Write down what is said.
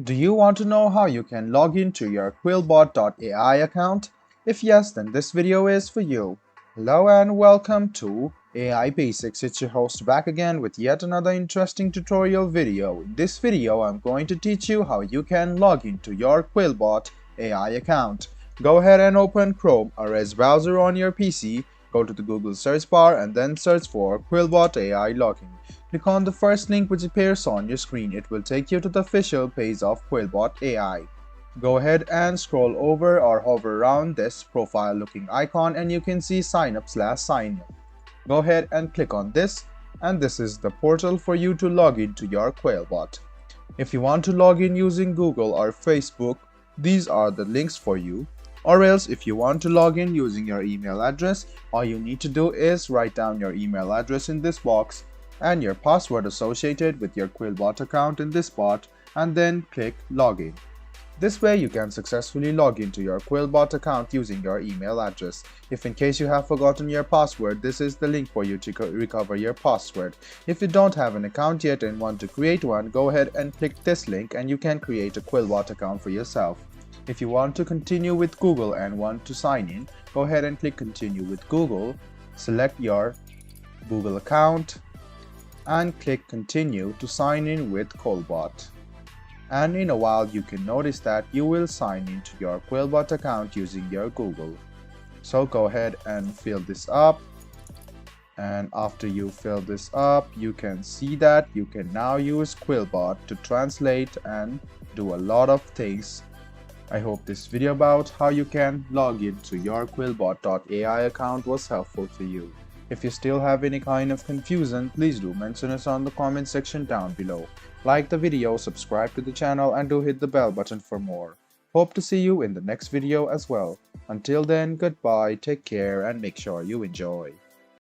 Do you want to know how you can log into your quillbot.ai account? If yes, then this video is for you. Hello and welcome to AI Basics. It's your host back again with yet another interesting tutorial video. In this video, I'm going to teach you how you can log into your Quillbot AI account. Go ahead and open Chrome or Edge browser on your PC. Go to the Google search bar and then search for Quillbot AI login. Click on the first link which appears on your screen. It will take you to the official page of Quillbot AI. Go ahead and scroll over or hover around this profile looking icon and you can see sign up/sign in. Go ahead and click on this, and this is the portal for you to log into your Quillbot. If you want to log in using Google or Facebook, these are the links for you. Or else if you want to log in using your email address, all you need to do is write down your email address in this box and your password associated with your Quillbot account in this spot, and then click login. This way you can successfully log into your Quillbot account using your email address. If in case you have forgotten your password, this is the link for you to recover your password. If you don't have an account yet and want to create one, go ahead and click this link and you can create a Quillbot account for yourself. If you want to continue with Google and want to sign in, go ahead and click continue with Google, select your Google account and click continue to sign in with Quillbot. And in a while you can notice that you will sign into your Quillbot account using your Google. So go ahead and fill this up, and after you fill this up you can see that you can now use Quillbot to translate and do a lot of things. I hope this video about how you can log into your quillbot.ai account was helpful for you. If you still have any kind of confusion, please do mention us on the comment section down below. Like the video, subscribe to the channel and do hit the bell button for more. Hope to see you in the next video as well. Until then, goodbye, take care and make sure you enjoy.